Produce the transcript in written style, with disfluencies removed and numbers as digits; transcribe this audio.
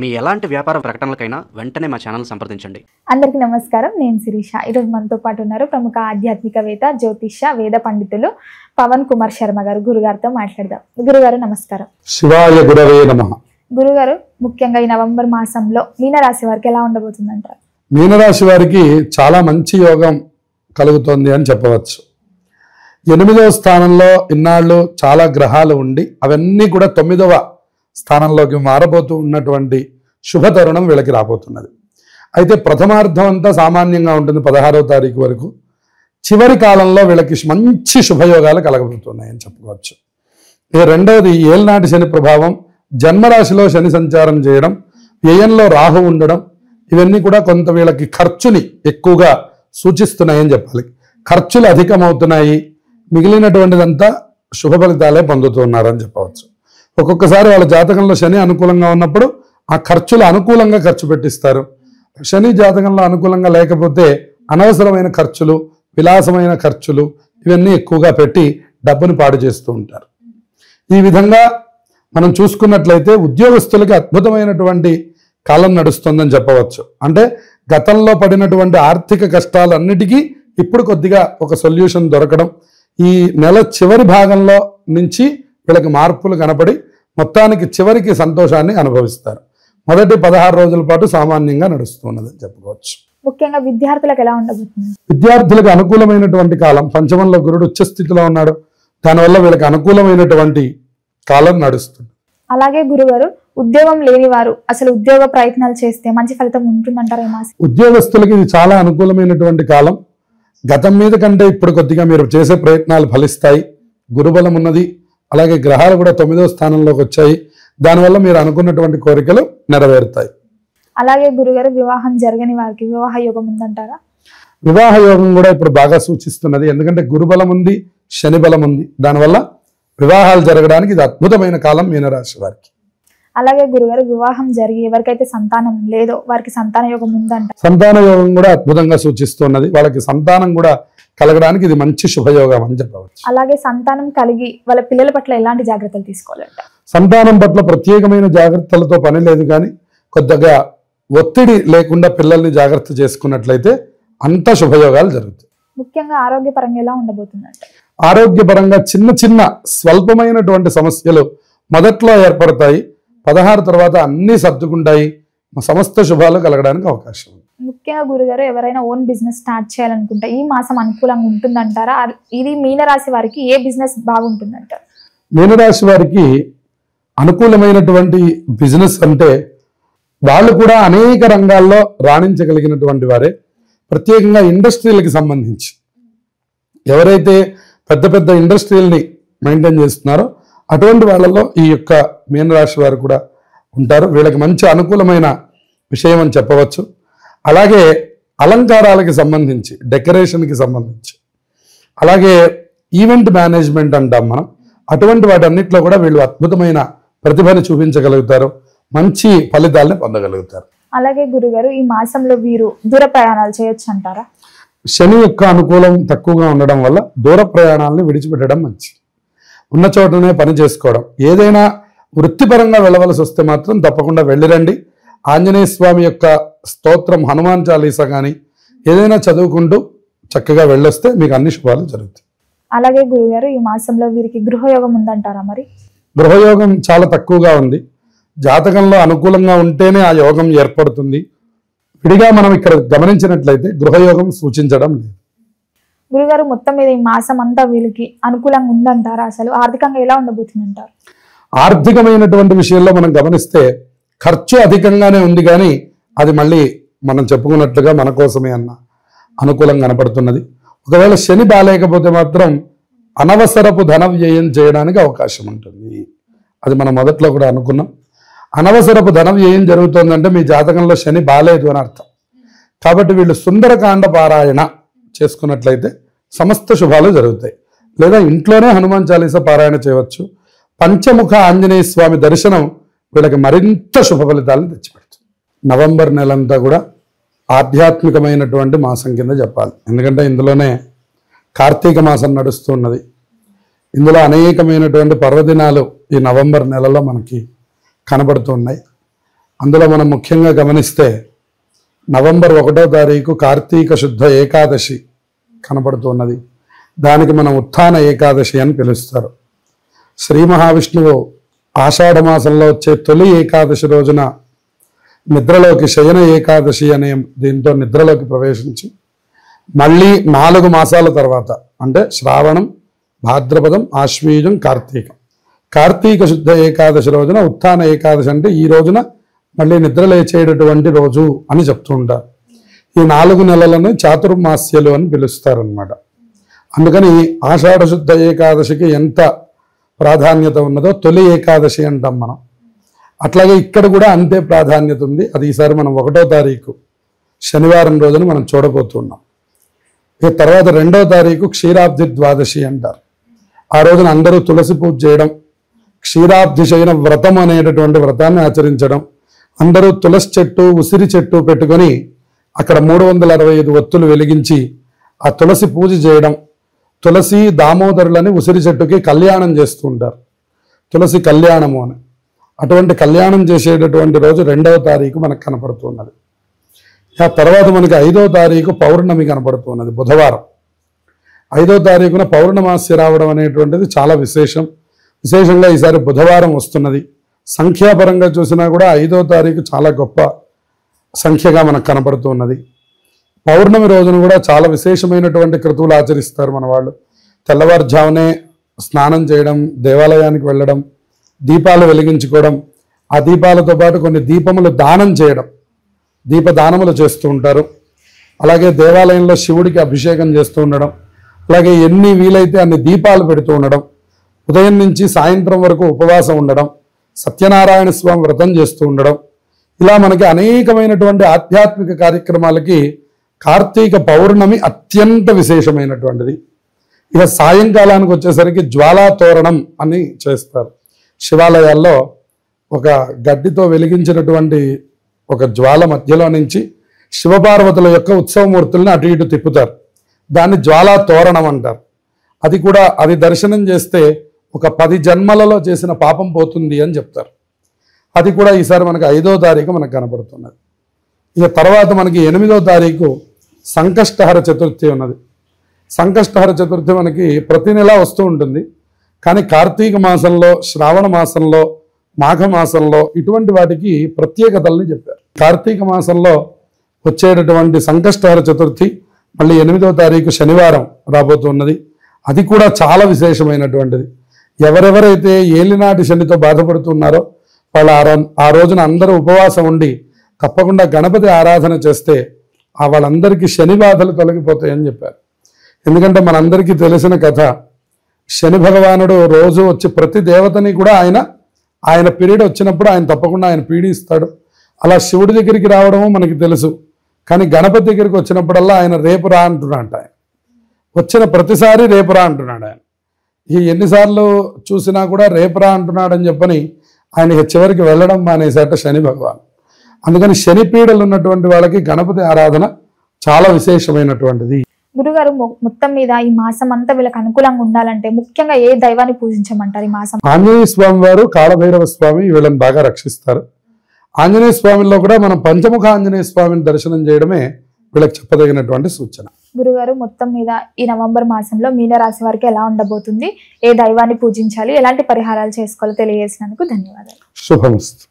మీ ఎలాంటి వ్యాపార ప్రకటనలకైనా వెంటనే మా ఛానల్ సంప్రదించండి. అందరికీ నమస్కారం. నేను శిరీష. ఈరోజు మనతో పాటు ఉన్నారు ప్రముఖ ఆధ్యాత్మికవేత్త, జ్యోతిష్య, వేద పండితులు పవన్ కుమార్ శర్మ గారు. గురుగారితో మాట్లాడదాం. గురుగారు నమస్కారం. శివాయ గురవే నమః. గురుగారు, ముఖ్యంగా ఈ నవంబర్ మాసంలో మీనరాశి వారికి ఎలా ఉండబోతుందంటారు? మీనరాశి వారికి చాలా మంచి యోగం కలుగుతుంది అని చెప్పవచ్చు. 8వ స్థానంలో ఇన్నాళ్ళు చాలా గ్రహాలు ఉండి అవన్నీ కూడా 9వ స్థానంలోకి మారబోతూ ఉన్నటువంటి శుభతరుణం వీళ్ళకి రాబోతున్నది. అయితే ప్రథమార్థం అంతా సామాన్యంగా ఉంటుంది 16వ తారీఖు వరకు. చివరి కాలంలో వీళ్ళకి మంచి శుభయోగాలు కలగబోతున్నాయని చెప్పుకోవచ్చు. రెండవది ఏళ్నాటి శని ప్రభావం, జన్మరాశిలో శని సంచారం చేయడం, వ్యయంలో రాహు ఉండడం, ఇవన్నీ కూడా కొంత వీళ్ళకి ఖర్చుని ఎక్కువగా సూచిస్తున్నాయని చెప్పాలి. ఖర్చులు అధికమవుతున్నాయి, మిగిలినటువంటిదంతా శుభ ఫలితాలే పొందుతున్నారని చెప్పవచ్చు. ఒక్కొక్కసారి వాళ్ళ జాతకంలో శని అనుకూలంగా ఉన్నప్పుడు ఆ ఖర్చులు అనుకూలంగా ఖర్చు పెట్టిస్తారు. శని జాతకంలో అనుకూలంగా లేకపోతే అనవసరమైన ఖర్చులు, విలాసమైన ఖర్చులు ఇవన్నీ ఎక్కువగా పెట్టి డబ్బుని పాడు చేస్తూ ఉంటారు. ఈ విధంగా మనం చూసుకున్నట్లయితే ఉద్యోగస్తులకి అద్భుతమైనటువంటి కాలం నడుస్తుందని చెప్పవచ్చు. అంటే గతంలో పడినటువంటి ఆర్థిక కష్టాలన్నిటికీ ఇప్పుడు కొద్దిగా ఒక సొల్యూషన్ దొరకడం, ఈ నెల చివరి భాగంలో నుంచి వీళ్ళకి మార్పులు కనపడి మొత్తానికి చివరికి సంతోషాన్ని అనుభవిస్తారు. మొదటి 16 రోజుల పాటు సామాన్యంగా నడుస్తున్నదని చెప్పుకోవచ్చు. ముఖ్యంగా విద్యార్థులకు ఎలా ఉండబోతుంది? విద్యార్థులకు అనుకూలమైనటువంటి కాలం. పంచమంలో గురుడు ఉచ్చస్థితిలో ఉన్నాడు, దానివల్ల వీళ్ళకి అనుకూలమైనటువంటి కాలం నడుస్తుంది. అలాగే గురుగారు, ఉద్యోగం లేని వారు అసలు ఉద్యోగ ప్రయత్నాలు చేస్తే మంచి ఫలితం ఉంటుందంటారు ఈ మాసం? ఉద్యోగస్తులకి ఇది చాలా అనుకూలమైనటువంటి కాలం. గతం మీద కంటే ఇప్పుడు కొద్దిగా మీరు చేసే ప్రయత్నాలు ఫలిస్తాయి. గురుబలం ఉన్నది, అలాగే గ్రహాలు కూడా 9వ స్థానంలోకి వచ్చాయి. దానివల్ల మీరు అనుకున్నటువంటి కోరికలు నెరవేరుతాయి. అలాగే గురుగారు, వివాహం జరగని వారికి వివాహ యోగం ఉందంటారా? వివాహ యోగం కూడా ఇప్పుడు బాగా సూచిస్తున్నది. ఎందుకంటే గురుబలం ఉంది, శని బలం ఉంది. దానివల్ల వివాహాలు జరగడానికి ఇది అద్భుతమైన కాలం మీనరాశి వారికి. అలాగే గురుగారు, వివాహం జరిగి ఎవరికైతే సంతానం లేదో వారికి సంతాన యోగం ఉందంట. సంతాన యోగం కూడా అద్భుతంగా సూచిస్తున్నది. వాళ్ళకి సంతానం కూడా కలగడానికి ఇది మంచి శుభయోగం అని చెప్పవచ్చు. అలాగే సంతానం కలిగి వాళ్ళ పిల్లల పట్ల ఎలాంటి జాగ్రత్తలు తీసుకోవాలంట? సంతానం పట్ల ప్రత్యేకమైన జాగ్రత్తలతో పని లేదు, కానీ కొద్దిగా ఒత్తిడి లేకుండా పిల్లల్ని జాగ్రత్త చేసుకున్నట్లయితే అంత శుభయోగాలు జరుగుతాయి. ముఖ్యంగా ఆరోగ్యపరంగా ఎలా ఉండబోతుందంట? ఆరోగ్యపరంగా చిన్న చిన్న స్వల్పమైనటువంటి సమస్యలు మొదట్లో ఏర్పడతాయి. 16 తర్వాత అన్నీ సర్దుకుంటాయి. సమస్త శుభాలు కలగడానికి అవకాశం ఉంది. ముఖ్యంగా గురుగారు, ఎవరైనా ఓన్ బిజినెస్ స్టార్ట్ చేయాలనుకుంటే ఈ మాసం అనుకూలంగా ఉంటుందంటారా? ఇది మీనరాశి వారికి ఏ బిజినెస్ బాగుంటుందంటారు? మీనరాశి వారికి అనుకూలమైనటువంటి బిజినెస్ అంటే వాళ్ళు కూడా అనేక రంగాల్లో రాణించగలిగినటువంటి వారే. ప్రత్యేకంగా ఇండస్ట్రీలకి సంబంధించి ఎవరైతే పెద్ద పెద్ద ఇండస్ట్రీలని మెయింటైన్ చేస్తున్నారో అటువంటి వాళ్ళలో ఈ యొక్క మీనరాశి వారు కూడా ఉంటారు. వీళ్ళకి మంచి అనుకూలమైన విషయం అని చెప్పవచ్చు. అలాగే అలంకారాలకి సంబంధించి, డెకరేషన్కి సంబంధించి, అలాగే ఈవెంట్ మేనేజ్మెంట్ అంటాం మనం, అటువంటి వాటన్నిటిలో కూడా వీళ్ళు అద్భుతమైన ప్రతిభను చూపించగలుగుతారు, మంచి ఫలితాలని పొందగలుగుతారు. అలాగే గురుగారు, ఈ మాసంలో వీరు దూర ప్రయాణాలు చేయొచ్చు అంటారా? శని యొక్క అనుకూలం తక్కువగా ఉండడం వల్ల దూర ప్రయాణాలను విడిచిపెట్టడం మంచిది. ఉన్న చోటనే పని చేసుకోవడం. ఏదైనా వృత్తిపరంగా వెళ్ళవలసి వస్తే మాత్రం తప్పకుండా వెళ్ళిరండి. ఆంజనేయ స్వామి యొక్క స్తోత్రం, హనుమాన్ చాలీసా కానీ ఏదైనా చదువుకుంటూ చక్కగా వెళ్ళొస్తే మీకు అన్ని శుభాలు జరుగుతాయి. అలాగే గురుగారు, ఈ మాసంలో వీరికి గృహయోగం ఉందంటారా? మరి గృహయోగం చాలా తక్కువగా ఉంది. జాతకంలో అనుకూలంగా ఉంటేనే ఆ యోగం ఏర్పడుతుంది. విడిగా మనం ఇక్కడ గమనించినట్లయితే గృహయోగం సూచించడం లేదు. గురుగారు, మొత్తం మీద ఈ మాసం అంతా వీళ్ళకి అనుకూలంగా ఉందంటారా? అసలు ఆర్థికంగా ఎలా ఉండబోతుందంటారు? ఆర్థికమైనటువంటి విషయంలో మనం గమనిస్తే ఖర్చు అధికంగానే ఉంది, కానీ అది మళ్ళీ మనం చెప్పుకున్నట్లుగా మన కోసమే అన్న అనుకూలంగా కనపడుతున్నది. ఒకవేళ శని బాలేకపోతే మాత్రం అనవసరపు ధన వ్యయం చేయడానికి అవకాశం ఉంటుంది. అది మనం మొదట్లో కూడా అనుకున్నాం. అనవసరపు ధన వ్యయం జరుగుతుందంటే మీ జాతకంలో శని బాలేదు అని అర్థం. కాబట్టి వీళ్ళు సుందరకాండ పారాయణ చేసుకున్నట్లయితే సమస్త శుభాలు జరుగుతాయి. లేదా ఇంట్లోనే హనుమాన్ చాలీసా పారాయణ చేయవచ్చు. పంచముఖ ఆంజనేయ స్వామి దర్శనం వీళ్ళకి మరింత శుభ ఫలితాలను తెచ్చిపెడుతుంది. నవంబర్ నెలంతా కూడా ఆధ్యాత్మికమైనటువంటి మాసం కింద చెప్పాలి. ఎందుకంటే ఇందులోనే కార్తీక మాసం నడుస్తున్నది. ఇందులో అనేకమైనటువంటి పర్వదినాలు ఈ నవంబర్ నెలలో మనకి కనబడుతున్నాయి. అందులో మనం ముఖ్యంగా గమనిస్తే నవంబర్ 1వ తారీఖు కార్తీక శుద్ధ ఏకాదశి కనబడుతున్నది. దానికి మనం ఉత్థాన ఏకాదశి అని పిలుస్తారు. శ్రీ మహావిష్ణువు ఆషాఢ మాసంలో వచ్చే తొలి ఏకాదశి రోజున నిద్రలోకి శయన ఏకాదశి అనే దీంతో నిద్రలోకి ప్రవేశించి మళ్ళీ 4 మాసాల తర్వాత అంటే శ్రావణం, భాద్రపదం, ఆశ్వీజం, కార్తీక శుద్ధ ఏకాదశి రోజున ఉత్థాన ఏకాదశి అంటే ఈ రోజున మళ్ళీ నిద్ర లేచేటటువంటి రోజు అని చెప్తూ ఉంటారు. ఈ 4 నెలలను చాతుర్మాస్యలు అని పిలుస్తారనమాట. అందుకని ఆషాఢ శుద్ధ ఏకాదశికి ఎంత ప్రాధాన్యత ఉన్నదో తొలి ఏకాదశి అంటాం మనం. అట్లాగే ఇక్కడ కూడా అంతే ప్రాధాన్యత ఉంది. అది ఈసారి మనం 1వ తారీఖు శనివారం రోజున మనం చూడబోతున్నాం. ఇక తర్వాత 2వ తారీఖు క్షీరాబ్ది ద్వాదశి అంటారు. ఆ రోజున అందరూ తులసి పూజ చేయడం, క్షీరాబ్ది శయన వ్రతం అనేటటువంటి వ్రతాన్ని ఆచరించడం, అందరూ తులసి చెట్టు, ఉసిరి చెట్టు పెట్టుకొని అక్కడ 365 ఒత్తులు వెలిగించి ఆ తులసి పూజ చేయడం, తులసి దామోదరులని ఉసిరి చెట్టుకి కళ్యాణం చేస్తూ ఉంటారు. తులసి కళ్యాణము అని. అటువంటి కళ్యాణం చేసేటటువంటి రోజు 2వ తారీఖు మనకు కనపడుతున్నది. ఆ తర్వాత మనకి 5వ తారీఖు పౌర్ణమి కనపడుతున్నది, బుధవారం. 5వ తారీఖున పౌర్ణమాస్య రావడం అనేటువంటిది చాలా విశేషంగా ఈసారి బుధవారం వస్తున్నది. సంఖ్యాపరంగా చూసినా కూడా 5వ తారీఖు చాలా గొప్ప సంఖ్యగా మనకు కనపడుతున్నది. పౌర్ణమి రోజున కూడా చాలా విశేషమైనటువంటి క్రతువులు ఆచరిస్తారు మన వాళ్ళు. తెల్లవారుజామునే స్నానం చేయడం, దేవాలయానికి వెళ్ళడం, దీపాలు వెలిగించుకోవడం, ఆ దీపాలతో పాటు కొన్ని దీపములు దానం చేయడం, దీపదానములు చేస్తూ ఉంటారు. అలాగే దేవాలయంలో శివుడికి అభిషేకం చేస్తూ ఉండడం, అలాగే ఎన్ని వీలైతే అన్ని దీపాలు పెడుతూ ఉండడం, ఉదయం నుంచి సాయంత్రం వరకు ఉపవాసం ఉండడం, సత్యనారాయణ స్వామి వ్రతం చేస్తూ ఉండడం, ఇలా మనకి అనేకమైనటువంటి ఆధ్యాత్మిక కార్యక్రమాలకి కార్తీక పౌర్ణమి అత్యంత విశేషమైనటువంటిది. ఇక సాయంకాలానికి వచ్చేసరికి జ్వాలా తోరణం అని చేస్తారు. శివాలయాల్లో ఒక గడ్డితో వెలిగించినటువంటి ఒక జ్వాల మధ్యలో నుంచి శివపార్వతుల యొక్క ఉత్సవమూర్తుల్ని అటు ఇటు తిప్పుతారు. దాన్ని జ్వాలా తోరణం అంటారు. అది దర్శనం చేస్తే ఒక 10 జన్మలలో చేసిన పాపం పోతుంది అని చెప్తారు. అది కూడా ఈసారి మనకు 5వ తారీఖు మనకు కనపడుతున్నది. ఇక తర్వాత మనకి 8వ తారీఖు సంకష్టహర చతుర్థి ఉన్నది. సంకష్టహర చతుర్థి మనకి ప్రతి నెల వస్తూ ఉంటుంది. కానీ కార్తీక మాసంలో, శ్రావణ మాసంలో, మాఘ మాసంలో ఇటువంటి వాటికి ప్రత్యేకతల్ని చెప్పారు. కార్తీక మాసంలో వచ్చేటటువంటి సంకష్టహర చతుర్థి మళ్ళీ 8వ తారీఖు శనివారం రాబోతున్నది. అది కూడా చాలా విశేషమైనటువంటిది. ఎవరెవరైతే ఏలినాటి శనితో బాధపడుతున్నారో వాళ్ళు ఆ రోజున అందరూ ఉపవాసం ఉండి తప్పకుండా గణపతి ఆరాధన చేస్తే వాళ్ళందరికీ శని బాధలు తొలగిపోతాయని చెప్పారు. ఎందుకంటే మనందరికీ తెలిసిన కథ, శని భగవానుడు రోజు వచ్చి ప్రతి దేవతని కూడా ఆయన పీరియడ్ వచ్చినప్పుడు ఆయన తప్పకుండా ఆయన పీడిస్తాడు. అలా శివుడి దగ్గరికి రావడము మనకి తెలుసు. కానీ గణపతి దగ్గరికి వచ్చినప్పుడల్లా ఆయన రేపు రా అంటున్నాడు. ఆయన వచ్చిన ప్రతిసారి రేపు రా అంటున్నాడు. ఆయన ఎన్నిసార్లు చూసినా కూడా రేపు రా అంటున్నాడని చెప్పని ఆయన చివరికి వెళ్ళడం మానేసేట శని భగవాన్. అందుకని శని పీడలు ఉన్నటువంటి వాళ్ళకి గణపతి ఆరాధన చాలా విశేషమైనటువంటిది. గురుగారు, మొత్తం మీద ఈ మాసం అంతా వీళ్ళకి అనుకూలంగా ఉండాలంటే ముఖ్యంగా ఏ దైవాన్ని పూజించమంటారు ఈ మాసం? ఆంజనేయ స్వామి వారు, కాళభైరవ స్వామి వీళ్ళని బాగా రక్షిస్తారు. ఆంజనేయ స్వామిలో కూడా మనం పంచముఖ ఆంజనేయ స్వామిని దర్శనం చేయడమే వీళ్ళకి చెప్పదగినటువంటి సూచన. గురుగారు, మొత్తం మీద ఈ నవంబర్ మాసంలో మీనరాశి వారికి ఎలా ఉండబోతుంది, ఏ దైవాన్ని పూజించాలి, ఎలాంటి పరిహారాలు చేసుకోవాలో తెలియజేసినందుకు ధన్యవాదాలు. శుభమస్తు.